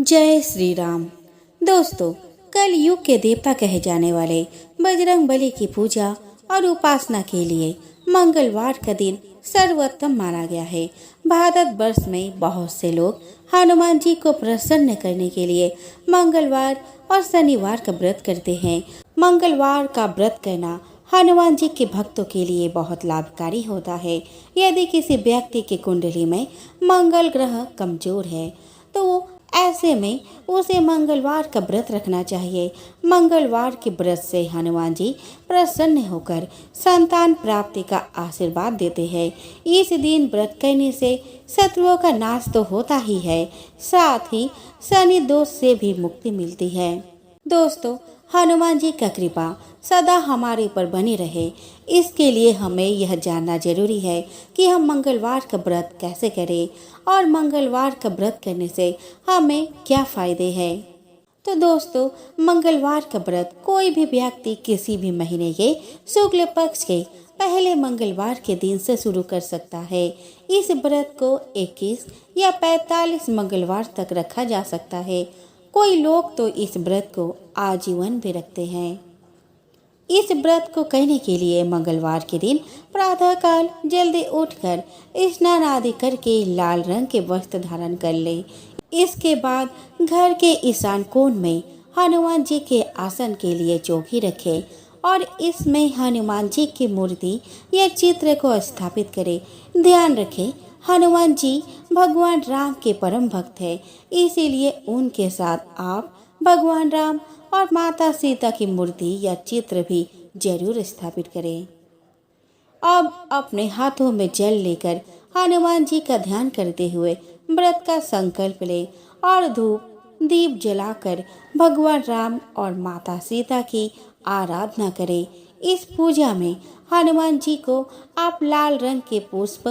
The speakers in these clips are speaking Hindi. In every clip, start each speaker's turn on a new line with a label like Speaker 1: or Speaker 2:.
Speaker 1: जय श्री राम। दोस्तों, कल युग के देवता कहे जाने वाले बजरंग बली की पूजा और उपासना के लिए मंगलवार का दिन सर्वोत्तम माना गया है। भारत वर्ष में बहुत से लोग हनुमान जी को प्रसन्न करने के लिए मंगलवार और शनिवार का व्रत करते हैं। मंगलवार का व्रत करना हनुमान जी के भक्तों के लिए बहुत लाभकारी होता है। यदि किसी व्यक्ति की कुंडली में मंगल ग्रह कमजोर है तो ऐसे में उसे मंगलवार का व्रत रखना चाहिए। मंगलवार के व्रत से हनुमान जी प्रसन्न होकर संतान प्राप्ति का आशीर्वाद देते हैं। इस दिन व्रत करने से शत्रुओं का नाश तो होता ही है, साथ ही शनि दोष से भी मुक्ति मिलती है। दोस्तों, हनुमान जी का कृपा सदा हमारे ऊपर बनी रहे, इसके लिए हमें यह जानना जरूरी है कि हम मंगलवार का व्रत कैसे करें और मंगलवार का व्रत करने से हमें क्या फायदे हैं। तो दोस्तों, मंगलवार का व्रत कोई भी व्यक्ति किसी भी महीने के शुक्ल पक्ष के पहले मंगलवार के दिन से शुरू कर सकता है। इस व्रत को 21 या 45 मंगलवार तक रखा जा सकता है। कोई लोग तो इस व्रत को आजीवन भी रखते हैं। इस व्रत को करने के लिए मंगलवार के दिन प्रातः काल जल्दी उठकर स्नान आदि करके लाल रंग के वस्त्र धारण कर ले। इसके बाद घर के ईशान कोण में हनुमान जी के आसन के लिए चौकी रखे और इसमें हनुमान जी की मूर्ति या चित्र को स्थापित करे। ध्यान रखें, हनुमान जी भगवान राम के परम भक्त हैं, इसीलिए उनके साथ आप भगवान राम और माता सीता की मूर्ति या चित्र भी जरूर स्थापित करें। अब अपने हाथों में जल लेकर हनुमान जी का ध्यान करते हुए व्रत का संकल्प ले और धूप दीप जलाकर भगवान राम और माता सीता की आराधना करें। इस पूजा में हनुमान जी को आप लाल रंग के पुष्प,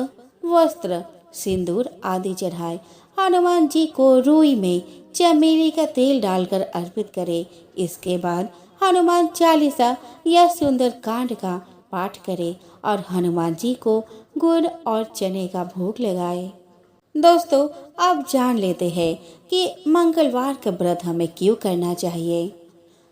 Speaker 1: वस्त्र, सिंदूर आदि चढ़ाएं। हनुमान जी को रुई में चमेली का तेल डालकर अर्पित करें। इसके बाद हनुमान चालीसा या सुंदर कांड का पाठ करें और हनुमान जी को गुड़ और चने का भोग लगाएं। दोस्तों, अब जान लेते हैं कि मंगलवार का व्रत हमें क्यों करना चाहिए।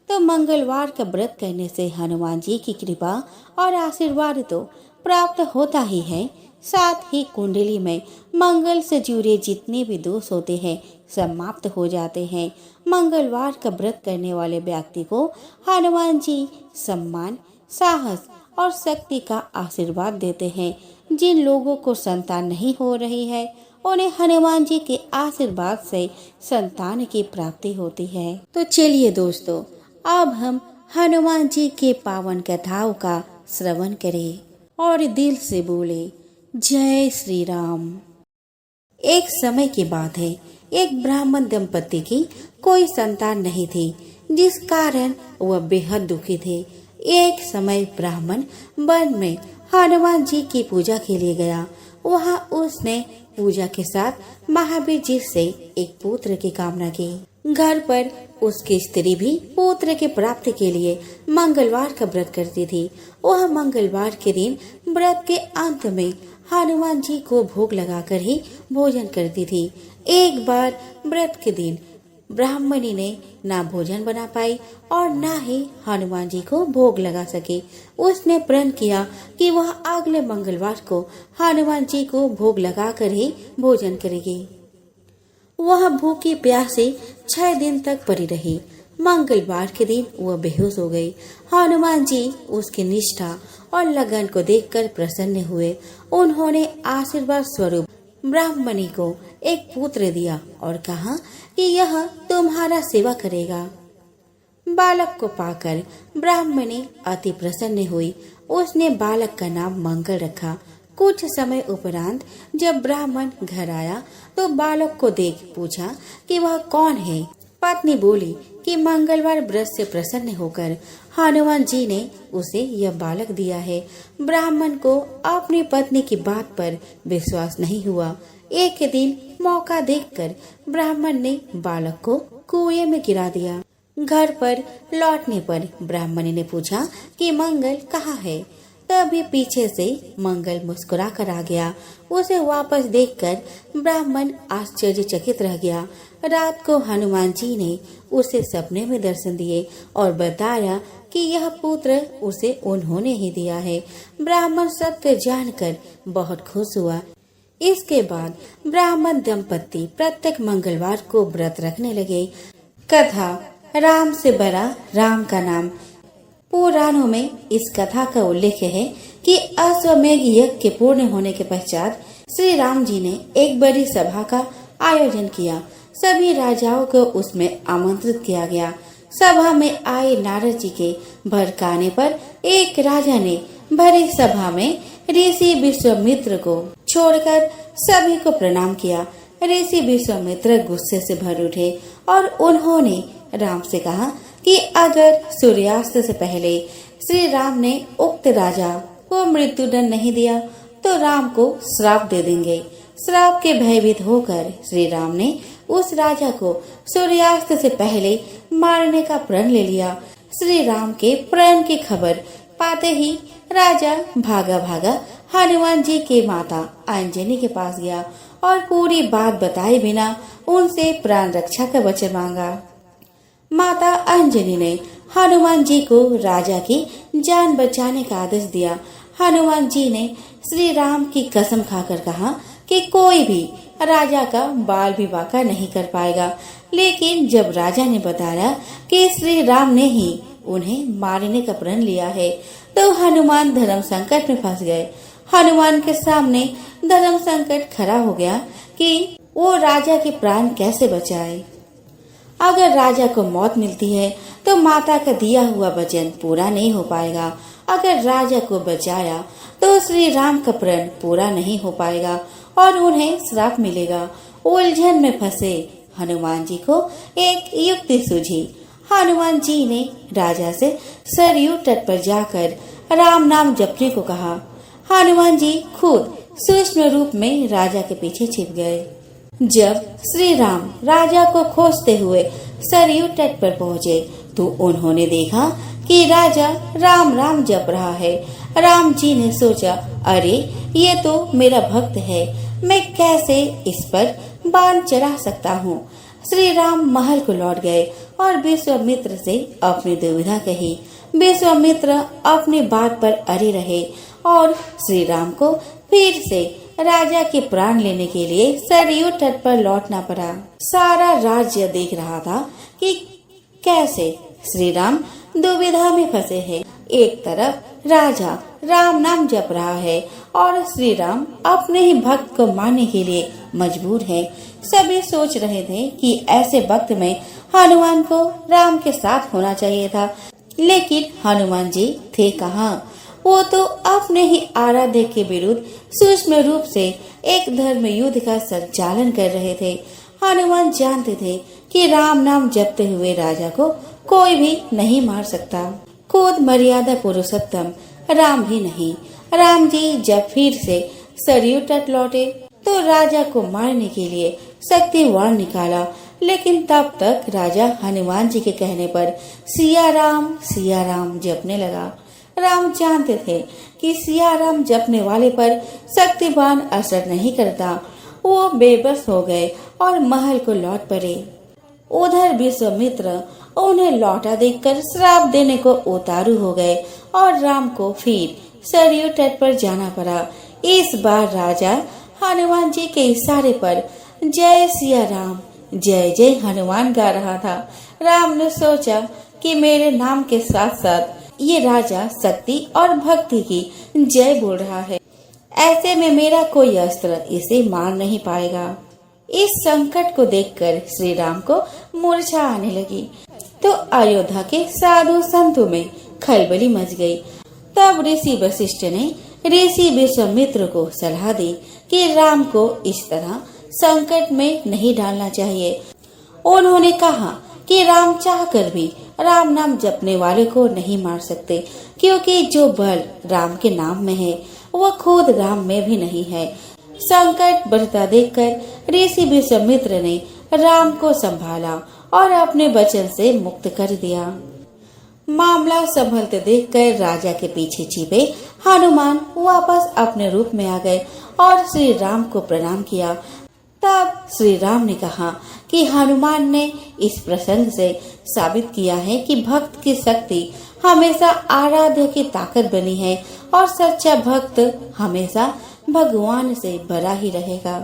Speaker 1: तो मंगलवार का व्रत करने से हनुमान जी की कृपा और आशीर्वाद तो प्राप्त होता ही है, साथ ही कुंडली में मंगल से जुड़े जितने भी दोष होते हैं समाप्त हो जाते हैं। मंगलवार का व्रत करने वाले व्यक्ति को हनुमान जी सम्मान, साहस और शक्ति का आशीर्वाद देते हैं। जिन लोगों को संतान नहीं हो रही है उन्हें हनुमान जी के आशीर्वाद से संतान की प्राप्ति होती है। तो चलिए दोस्तों, अब हम हनुमान जी के पावन कथाओं का श्रवण करें और दिल से बोले जय श्री राम। एक समय की बात है, एक ब्राह्मण दंपति की कोई संतान नहीं थी, जिस कारण वह बेहद दुखी थे। एक समय ब्राह्मण वन में हनुमान जी की पूजा के लिए गया। वहां उसने पूजा के साथ महावीर जी से एक पुत्र की कामना की। घर पर उसकी स्त्री भी पुत्र की प्राप्ति के लिए मंगलवार का व्रत करती थी। वह मंगलवार के दिन व्रत के अंत में हनुमान जी को भोग लगाकर ही भोजन करती थी। एक बार व्रत के दिन ब्राह्मणी ने ना भोजन बना पाई और ना ही हनुमान जी को भोग लगा सके। उसने प्रण किया कि वह अगले मंगलवार को हनुमान जी को भोग लगाकर ही भोजन करेगी। वह भूखी प्यासी 6 दिन तक पड़ी रही। मंगलवार के दिन वह बेहोश हो गई। हनुमान जी उसकी निष्ठा और लगन को देखकर प्रसन्न हुए। उन्होंने आशीर्वाद स्वरूप ब्राह्मणी को एक पुत्र दिया और कहा कि यह तुम्हारा सेवा करेगा। बालक को पाकर ब्राह्मणी अति प्रसन्न हुई। उसने बालक का नाम मंगल रखा। कुछ समय उपरांत जब ब्राह्मण घर आया तो बालक को देख पूछा कि वह कौन है। पत्नी बोली कि मंगलवार व्रत से प्रसन्न होकर हनुमान जी ने उसे यह बालक दिया है। ब्राह्मण को अपनी पत्नी की बात पर विश्वास नहीं हुआ। एक दिन मौका देखकर ब्राह्मण ने बालक को कुएं में गिरा दिया। घर पर लौटने पर ब्राह्मणी ने पूछा कि मंगल कहाँ है। तभी पीछे से मंगल मुस्कुरा कर आ गया। उसे वापस देखकर ब्राह्मण आश्चर्यचकित रह गया। रात को हनुमान जी ने उसे सपने में दर्शन दिए और बताया कि यह पुत्र उसे उन्होंने ही दिया है। ब्राह्मण सत्य जानकर बहुत खुश हुआ। इसके बाद ब्राह्मण दंपति प्रत्येक मंगलवार को व्रत रखने लगे। कथा राम से बड़ा राम का नाम। पुराणों में इस कथा का उल्लेख है कि अश्वमेध यज्ञ के पूर्ण होने के पश्चात श्री राम जी ने एक बड़ी सभा का आयोजन किया। सभी राजाओं को उसमें आमंत्रित किया गया। सभा में आए नारद जी के भड़काने पर एक राजा ने भरी सभा में ऋषि विश्वामित्र को छोड़कर सभी को प्रणाम किया। ऋषि विश्वामित्र गुस्से से भर उठे और उन्होंने राम से कहा कि अगर सूर्यास्त से पहले श्री राम ने उक्त राजा को मृत्युदंड नहीं दिया तो राम को श्राप दे देंगे। श्राप के भयभीत होकर श्री राम ने उस राजा को सूर्यास्त से पहले मारने का प्रण ले लिया। श्री राम के प्रण की खबर पाते ही राजा भागा भागा हनुमान जी के माता अंजनी के पास गया और पूरी बात बताए बिना उनसे प्राण रक्षा का वचन मांगा। माता अंजनी ने हनुमान जी को राजा की जान बचाने का आदेश दिया। हनुमान जी ने श्री राम की कसम खाकर कहा कि कोई भी राजा का बाल विवाह का नहीं कर पाएगा। लेकिन जब राजा ने बताया कि श्री राम ने ही उन्हें मारने का प्रण लिया है तो हनुमान धर्म संकट में फंस गए। हनुमान के सामने धर्म संकट खड़ा हो गया कि वो राजा के प्राण कैसे बचाए। अगर राजा को मौत मिलती है तो माता का दिया हुआ वचन पूरा नहीं हो पाएगा। अगर राजा को बचाया तो श्री राम का प्रण पूरा नहीं हो पाएगा और उन्हें श्राप मिलेगा। उलझन में फंसे हनुमान जी को एक युक्ति सूझी। हनुमान जी ने राजा से सरयू तट पर जाकर राम नाम जपने को कहा। हनुमान जी खुद सूक्ष्म रूप में राजा के पीछे छिप गए। जब श्री राम राजा को खोजते हुए सरयू तट पर पहुँचे तो उन्होंने देखा कि राजा राम राम जप रहा है। राम जी ने सोचा, अरे ये तो मेरा भक्त है, मैं कैसे इस पर बाण चढ़ा सकता हूँ। श्री राम महल को लौट गए और विश्वामित्र से अपनी दुविधा कही। विश्वामित्र अपनी बात पर अड़े रहे और श्री राम को फिर से राजा के प्राण लेने के लिए सरयू तट पर लौटना पड़ा। सारा राज्य देख रहा था कि कैसे श्री राम दुविधा में फंसे हैं। एक तरफ राजा राम नाम जप रहा है और श्री राम अपने ही भक्त को मारने के लिए मजबूर है। सभी सोच रहे थे कि ऐसे वक्त में हनुमान को राम के साथ होना चाहिए था, लेकिन हनुमान जी थे कहाँ। वो तो अपने ही आराध्य के विरुद्ध सूक्ष्म रूप से एक धर्म युद्ध का संचालन कर रहे थे। हनुमान जानते थे कि राम नाम जपते हुए राजा को कोई भी नहीं मार सकता, खुद मर्यादा पुरुषोत्तम राम भी नहीं। राम जी जब फिर से सरयू तट लौटे तो राजा को मारने के लिए शक्ति वाण निकाला, लेकिन तब तक राजा हनुमान जी के कहने पर सिया राम जपने लगा। राम जानते थे कि सिया राम जपने वाले पर शक्तिवान असर नहीं करता। वो बेबस हो गए और महल को लौट पड़े। उधर विश्वामित्र उन्हें लौटा देखकर श्राप देने को उतारू हो गए और राम को फिर सरयू तट पर जाना पड़ा। इस बार राजा हनुमान जी के इशारे पर जय सिया राम जय जय हनुमान गा रहा था। राम ने सोचा कि मेरे नाम के साथ साथ ये राजा शक्ति और भक्ति की जय बोल रहा है, ऐसे में मेरा कोई अस्त्र इसे मार नहीं पाएगा। इस संकट को देखकर श्री राम को मूर्छा आने लगी तो अयोध्या के साधु संतों में खलबली मच गई। तब ऋषि वशिष्ठ ने ऋषि विश्वामित्र को सलाह दी कि राम को इस तरह संकट में नहीं डालना चाहिए। उन्होंने कहा कि राम चाहकर भी राम नाम जपने वाले को नहीं मार सकते, क्योंकि जो बल राम के नाम में है वह खुद राम में भी नहीं है। संकट बढ़ता देखकर ऋषि विश्वामित्र ने राम को संभाला और अपने वचन से मुक्त कर दिया। मामला संभलते देखकर राजा के पीछे छिपे हनुमान वापस अपने रूप में आ गए और श्री राम को प्रणाम किया। तब श्री राम ने कहा कि हनुमान ने इस प्रसंग से साबित किया है कि भक्त की शक्ति हमेशा आराध्य की ताकत बनी है और सच्चा भक्त हमेशा भगवान से बड़ा ही रहेगा।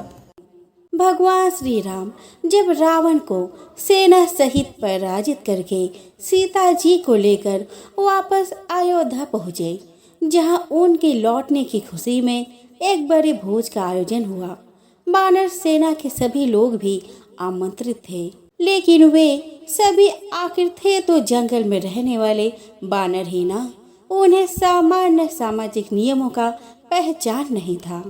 Speaker 1: भगवान श्री राम जब रावण को सेना सहित पराजित करके सीता जी को लेकर वापस अयोध्या पहुँचे, जहां उनके लौटने की खुशी में एक बड़े भोज का आयोजन हुआ। वानर सेना के सभी लोग भी आमंत्रित थे, लेकिन वे सभी आखिर थे तो जंगल में रहने वाले वानर ही ना। उन्हें सामान्य सामाजिक नियमों का पहचान नहीं था।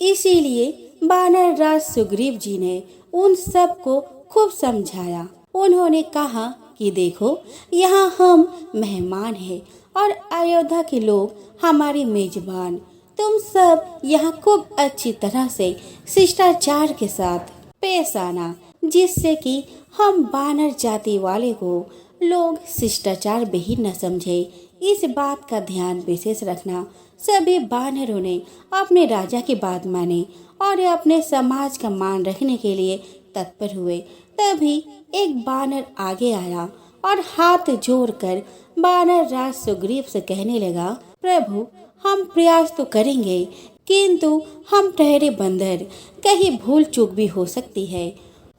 Speaker 1: इसीलिए वानर राज सुग्रीव जी ने उन सब को खूब समझाया। उन्होंने कहा कि देखो, यहाँ हम मेहमान हैं और अयोध्या के लोग हमारे मेजबान। तुम सब यहाँ खूब अच्छी तरह से शिष्टाचार के साथ पेश आना, जिससे कि हम वानर जाति वाले को लोग शिष्टाचार विहीन न समझे। इस बात का ध्यान विशेष रखना। सभी वानरों ने अपने राजा की बात मानी और अपने समाज का मान रखने के लिए तत्पर हुए। तभी एक वानर आगे आया और हाथ जोड़कर वानर राज सुग्रीव से कहने लगा, प्रभु, हम प्रयास तो करेंगे, किंतु हम ठहरे बंदर, कहीं भूल चूक भी हो सकती है।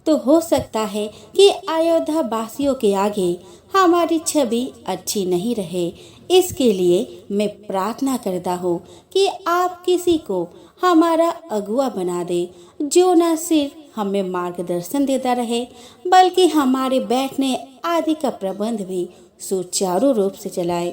Speaker 1: तो हो सकता है कि अयोध्या वासियों के आगे हमारी छवि अच्छी नहीं रहे। इसके लिए मैं प्रार्थना करता हूँ कि आप किसी को हमारा अगुआ बना दे, जो न सिर्फ हमें मार्गदर्शन देता रहे, बल्कि हमारे बैठने आदि का प्रबंध भी सुचारू रूप से चलाए।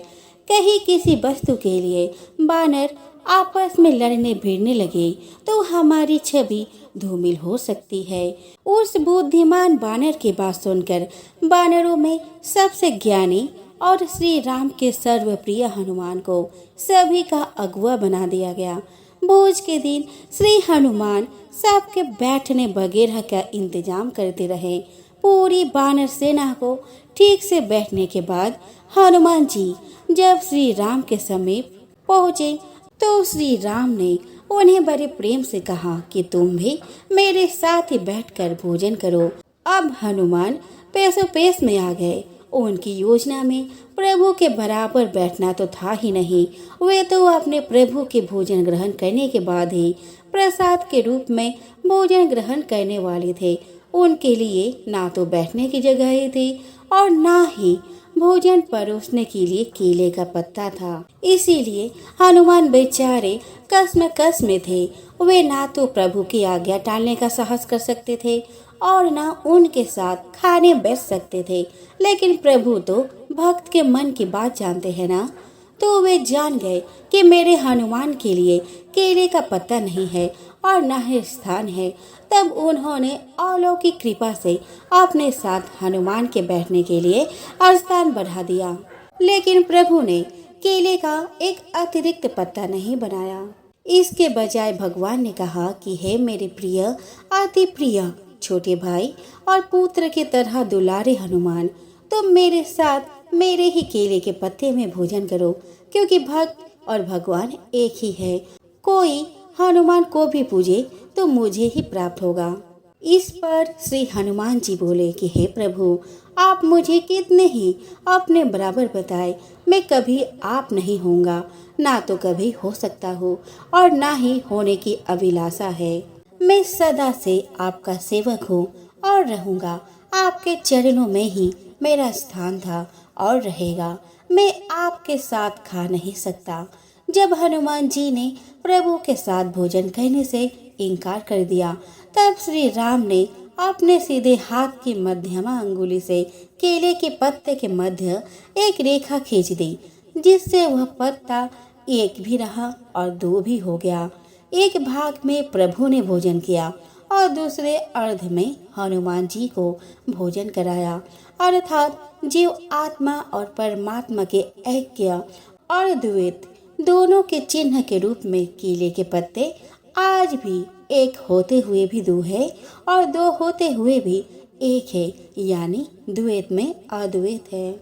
Speaker 1: कहीं किसी वस्तु के लिए वानर आपस में लड़ने भिड़ने लगे तो हमारी छवि धूमिल हो सकती है। उस बुद्धिमान वानर की बात सुनकर वानरों में सबसे ज्ञानी और श्री राम के सर्वप्रिय हनुमान को सभी का अगुआ बना दिया गया। भोज के दिन श्री हनुमान सबके बैठने वगैरह का इंतजाम करते रहे। पूरी वानर सेना को ठीक से बैठने के बाद हनुमान जी जब श्री राम के समीप पहुँचे तो श्री राम ने उन्हें बड़े प्रेम से कहा कि तुम भी मेरे साथ ही बैठकर भोजन करो। अब हनुमान पेशो पेश में आ गए। उनकी योजना में प्रभु के बराबर बैठना तो था ही नहीं। वे तो अपने प्रभु के भोजन ग्रहण करने के बाद ही प्रसाद के रूप में भोजन ग्रहण करने वाले थे। उनके लिए ना तो बैठने की जगह ही थी और ना ही भोजन परोसने के लिए केले का पत्ता था। इसीलिए हनुमान बेचारे कस में थे। वे ना तो प्रभु की आज्ञा टालने का साहस कर सकते थे और ना उनके साथ खाने बैठ सकते थे। लेकिन प्रभु तो भक्त के मन की बात जानते हैं ना। तो वे जान गए कि मेरे हनुमान के लिए केले का पत्ता नहीं है और न ही स्थान है। तब उन्होंने अलौकिक कृपा से अपने साथ हनुमान के बैठने के लिए स्थान बढ़ा दिया। लेकिन प्रभु ने केले का एक अतिरिक्त पत्ता नहीं बनाया। इसके बजाय भगवान ने कहा कि हे मेरे प्रिय, अति प्रिय छोटे भाई और पुत्र की तरह दुलारे हनुमान, तुम मेरे साथ मेरे ही केले के पत्ते में भोजन करो, क्योंकि भक्त और भगवान एक ही है। कोई हनुमान को भी पूजे तो मुझे ही प्राप्त होगा। इस पर श्री हनुमान जी बोले कि हे प्रभु, आप मुझे कितने ही अपने बराबर बताए, मैं कभी आप नहीं होऊंगा, ना तो कभी हो सकता हो और ना ही होने की अभिलाषा है। मैं सदा से आपका सेवक हूँ और रहूँगा। आपके चरणों में ही मेरा स्थान था और रहेगा। मैं आपके साथ खा नहीं सकता। जब हनुमान जी ने प्रभु के साथ भोजन करने से इनकार कर दिया, तब श्री राम ने अपने सीधे हाथ की मध्यमा अंगुली से केले के पत्ते के मध्य एक रेखा खींच दी, जिससे वह पत्ता एक भी रहा और दो भी हो गया। एक भाग में प्रभु ने भोजन किया और दूसरे अर्ध में हनुमान जी को भोजन कराया। अर्थात जीव आत्मा और परमात्मा के ऐक्य और द्वैत दोनों के चिन्ह के रूप में केले के पत्ते आज भी एक होते हुए भी दो है और दो होते हुए भी एक है, यानी द्वैत में अद्वैत है।